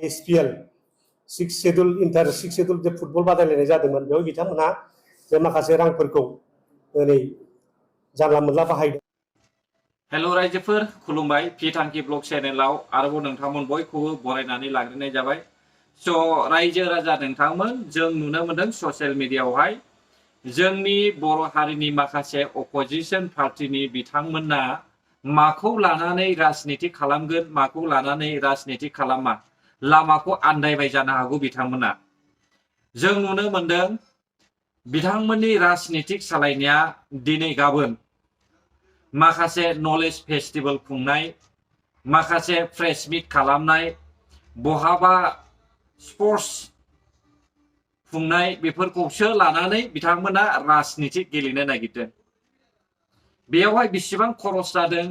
ASPL six schedule जे football बादायलायनाय जादोंमोन बेयाव बिथांमोनहा जे माखासे रांफोरखौ दिनै जानला मोनला बाहायदों। हेलो रायजोफोर खुलुमबाय पि थांखि ब्लग चेनेलाव आरोबाव नोंथांमोन बयखौबो बरायनानै लाग्रोनाय जाबाय। स' रायजो राजा नोंथांमोन जों नुनो मोनदों ससियेल मिडियायावहाय जोंनि बर' हारिनि माखासे अपोजिशन पार्टिनि बिथांमोना माखौ लानानै राजनिति खालामगोन माखौ लानानै राजनिति खालामा लामाखौ आन्दायबाय जानो हागौ बिथांमोना। जों नुनो मोनदों बिथांमोननि राजनितिक सालायनाया दिनै गाबोन माखासे नलेज फेस्टिवल खुंनाय, माखासे प्रेस मिट खालामनाय, बहाबा स्पर्ट्स खुंनाय बेफोरखौसो लानानै बिथांमोना राजनिति गेलेनो नागिरदों। बेयावहाय बेसेबां खरस जादों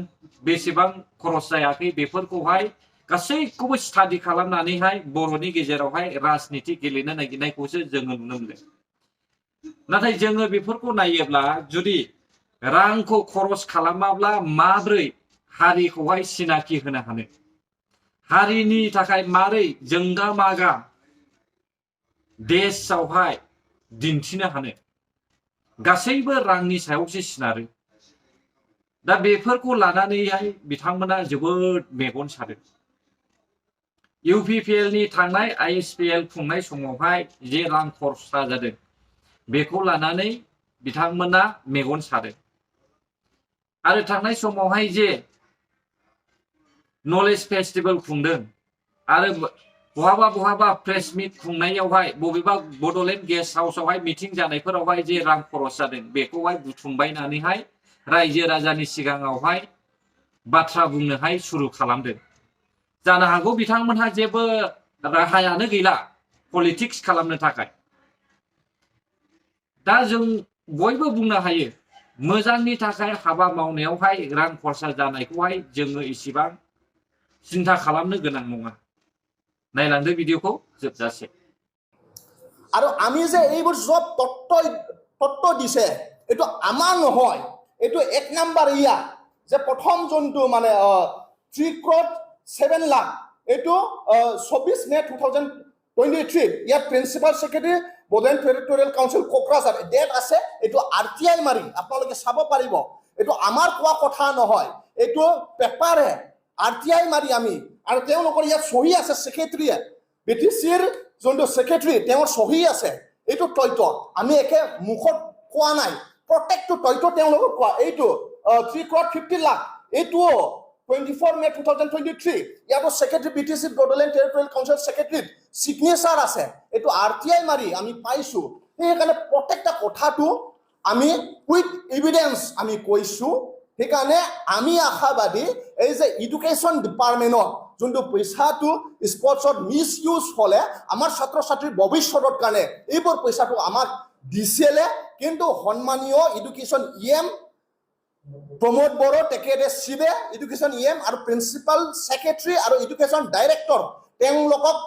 बेसेबां खरस जायाखै बेफोरखौहाय गासैखौबो स्टाडि खालामनानैहाय बर'नि गेजेरावहाय राजनिति गेलेनो नागिरनायखौसो जोङो नुनो मोनदों। नाथाय जोङो बेफोरखौ नायोब्ला जुदि रांखौ खरस खालामाब्ला माब्रै हारिखौहाय सिनाखि होनो हानो, हारिनि थाखाय मारै जोंगा मागा देशआवहाय दिन्थिनो हानो, गासैबो रांनि सायावसो सिनारो। दा बेफोरखौ लानानैहाय बिथांमोना जोबोद मेगन सादों। UPPL नि थांनाय ISPL खुंनाय समावहाय जे रां खरसा जादों बेखौ लानानै बिथांमोना मेगन सादों। आरो थांनाय समावहाय जे नलेज फेस्टिवल खुंदों आरो बहाबा प्रेस मिट खुंनायावहाय बबेबा बड'लेण्ड गेस्ट हाउसआवहाय मिटिं जानायफोरावहाय जे रां खरस जादों बेखौहाय बुथुमबायनानैहाय रायजो राजानि सिगाङावहाय बाथ्रा बुंनोहाय सुरु खालामदों। जानो हागौ बिथांमोनहा जेबो राहायानो गैला पलिटिक्स खालामनो थाखाय। दा जों बयबो बुंनो हायो मोजांनि थाखाय हाबा मावनायावहाय रां खरसा जानायखौहाय जोङो इसेबां চিন্তা খালামनो गोनां नङा। नायलांदो ভিডিওखौ जोबजासे। আৰু আমি যে এইবোৰ সব তত্ত্ব দিছে এইটো আমাৰ নহয়, এইটো এক নাম্বাৰ ইয়া যে প্ৰথম যোনটো মানে 3.7 লাখ এইটো 24 মে 2023 ইয়াত principal secretary Bodoland territorial council Kokrajhar date আছে। এইটো RTI মাৰি আপোনালোকে চাব পাৰিব। এইটো আমাৰ কোৱা কথা নহয়, এইটো পেপাৰে RTI মাৰি আমি আৰু তেওঁলোকৰ ইয়াত সহি আছে সেক্ৰেটাৰীয়ে BTCৰ যোনটো সেক্ৰেটাৰী তেওঁৰ সহি আছে। এইটো তথ্য আমি একে মুখত কোৱা নাই, প্ৰত্যেকটো তথ্য তেওঁলোকক কোৱা। এইটো 3.50 লাখ এইটো 24 মে 2023 ইয়াতো secretary BTC Bodoland territorial council secretary signature আছে। এইটো RTI মাৰি আমি পাইছো। সেইকাৰণে প্ৰত্যেকটা কথাটো আমি উইথ এভিডেন্স আমি কৈছো। সেইকাৰণে আমি আশাবাদী এই যে এডুকেশ্যন ডিপাৰ্টমেণ্টত যোনটো পইচাটো স্পৰ্টছত মিছ ইউজ হলে আমাৰ ছাত্ৰ ছাত্ৰীৰ ভৱিষ্যতৰ কাৰণে এইবোৰ পইচাটো আমাক দিছিলে, কিন্তু সন্মানীয় এডুকেশ্যন প্ৰমোদ বড়ো তেখেতে শিৱে এডুকেশ্যন আৰু প্ৰিন্সিপাল সেক্ৰেটাৰী আৰু এডুকেশ্যন ডাইৰেক্টৰ তেওঁলোকক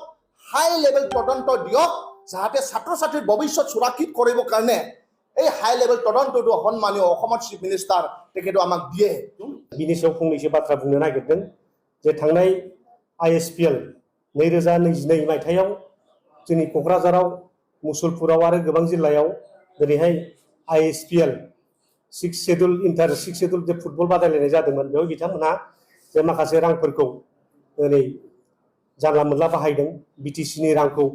হাই লেভেল তদন্ত দিয়ক যাতে ছাত্ৰ ছাত্ৰীৰ ভৱিষ্যত সুৰক্ষিত কৰিবৰ কাৰণে এই হাই লেভেল তদন্তটো সন্মানীয় অসমৰ চিফ মিনিষ্টাৰ তেখেতে আমাক দিয়ে। बिनि सायाव फंनैसो बाथ्रा बुंनो नागिरदों जे थांनाय ISPL 2022 मायथाइयाव जोंनि क'क्राझाराव मुसलपुराव आरो गोबां जिल्लायाव दिनैहाय ISPL सिक्स शेड्यूल जे फुटबल बादायलायनाय जादोंमोन बेयाव बिथांमोनहा जे माखासे रांफोरखौ दिनै जानला मोनला बाहायदों। BTCनि रांखौ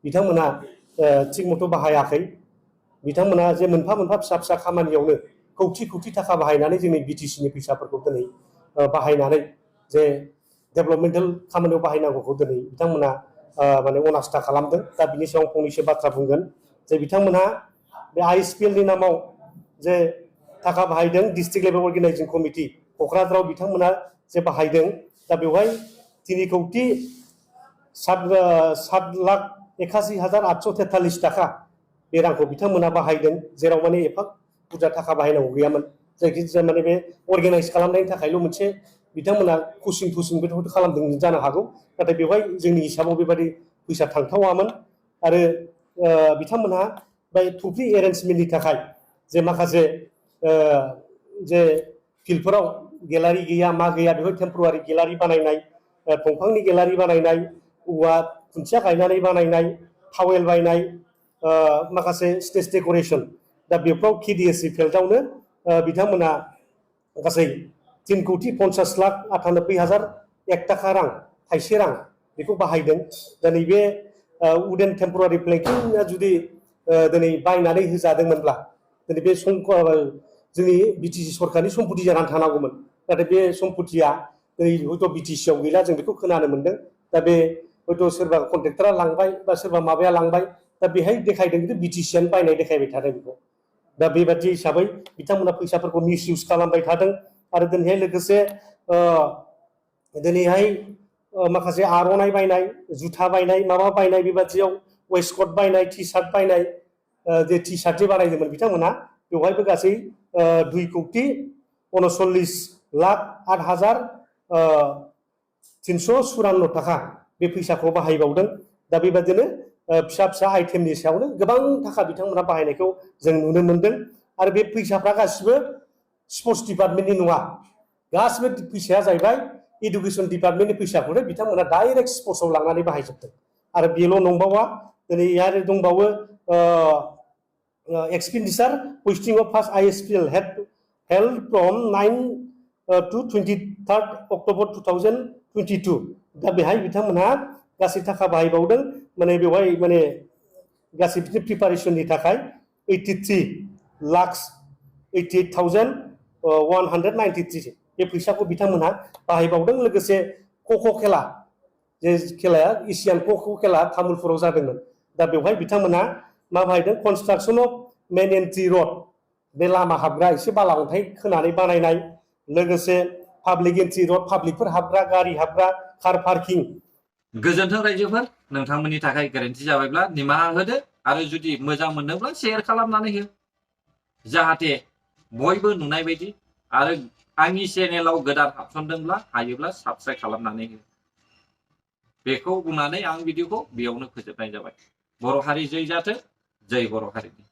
बिथांमोनहा थिग मथ' बाहायाखै। बिथांमोना जे मोनफा मोनफा फिसा फिसा खामानियावनो कौटि थाखा बाहायनानै जोंनि BTCनि फैसाफोरखौ दिनै बाहायनानै जे डेभेलपमेन्टेल खामानियाव बाहायनांगौखौ दिनै बिथांमोना माने अनास्था खालामदों। दा बिनि सायाव फंनैसो बाथ्रा बुंगोन जे बिथांमोनहा बे ISPLनि नामाव जे थाखा बाहायदों डिस्ट्रिक्ट लेभेल अर्गेनाइजिं कमिटि क'क्राझाराव बिथांमोना जे बाहायदों दा बेवहाय 3,07,81,843 थाखा बे रांखौ बिथांमोना बाहायदों, जेराव माने एफा बुरजा थाखा बाहायनांगौ गैयामोन। जायखिजाया माने बे अर्गेनाइज खालामनायनि थाखायल' मोनसे बिथांमोना कुचिं बेफोरखौ खालामदों जानो हागौ, नाथाय बेवहाय जोंनि हिसाबाव बेबायदि फैसा थांथावामोन। आरो बिथांमोनहा बे ट्रफि एरेन्जमेन्टनि थाखाय जे माखासे जे फिल्डफोराव गेलारि गैया मा गैया बेवहाय टेम्परारि गेलारि बानायनाय, दंफांनि गेलारि बानायनाय, औवा खुन्थिया गायनानै बानायनाय टावेल बायनाय माखासे स्टेज डेक'रेसन दा बेफ्राव KDSC फिल्डआवनो बिथांमोना गासै 3,50,98,1 थाखा रां थाइसे रां बेखौ बाहायदों दा नैबे उडेन टेम्परारि प्लेंकिंआ जुदि दिनै बायनानै होजादोंमोनब्ला दिनै बे जोंनि BTC सरकारनि सम्पति जानानै थानांगौमोन नाथाय बे सम्पतिया दिनै हयथ' BTC आव गैला जों बेखौ खोनानो मोनदों दा बे हयथ' सोरबा कन्ट्रेक्टरा लांबाय बा सोरबा माबाया लांबाय दा बेहाय देखायदों खिन्थु BTC आनो बायनाय देखायबाय थादों बेखौ दा बेबादि हिसाबै बिथांमोना फैसाफोरखौ मिसइउज खालामबाय थादों आरो दिनैहाय लोगोसे दिनैहाय माखासे आर'नाइ बायनाय जुथा बायनाय माबा बायनाय बेबादियाव वेस्टकट बायनाय टि सार्ट बायनाय जे टि सार्ट जे बानायदोंमोन बिथांमोना बेवहायबो गासै 2,59,08,354 थाखा बे फैसाखौ बाहायबावदों दा बेबादिनो फिसा फिसा आइटेमनि सायावनो गोबां थाखा बिथांमोना बाहायनायखौ जों नुनो मोनदों आरो बे फैसाफ्रा गासिबो स्पर्ट्स डिपार्टमेन्टनि नङा गासिबो फैसाया जाहैबाय एडुकेसन डिपार्टमेन्टनि फैसाखौनो बिथांमोना डाइरेक्ट स्पर्ट्सआव लांनानै बाहायजोबदों आरो बेल' नंबावा दिनै आरो दंबावो expenditure posting of first ISPL held from 9 to 23rd October 2022 दा बेहाय बिथांमोनहा गासै थाखा बाहायबावदों माने बेवहाय माने गासै प्रिपारेसननि थाखाय 83,88,193 बे फैसाखौ बिथांमोनहा बाहायबावदों लोगोसे खख' खेला जे खेलाया एसियान खख' खेला तामुलपुराव जादोंमोन दा बेवहाय बिथांमोनहा मा बाहायदों कनस्ट्राक्सन अफ मेन एन्ट्रि रड बे लामा हाबग्रा एसे बाला अन्थाइ खोनानै बानायनाय लोगोसे पाब्लिक एन्ट्रि रड पाब्लिकफोर हाबग्रा गारि हाबग्रा कार पार्किं गोजोन्थों रायजोफोर नोंथांमोननि थाखाय गोरोन्थि जाबायब्ला निमाहा होदो आरो जुदि मोजां मोनोब्ला शेयार खालामनानै हो जाहाथे बयबो नुनाय बायदि आरो आंनि चेनेलाव गोदान हाबसनदोंब्ला हायोब्ला साबस्क्राइब खालामनानै हो बेखौ बुंनानै आं भिडिअखौ बेयावनो फोजोबनाय जाबाय बर' हारि जै जाथों जै बर' हारिनि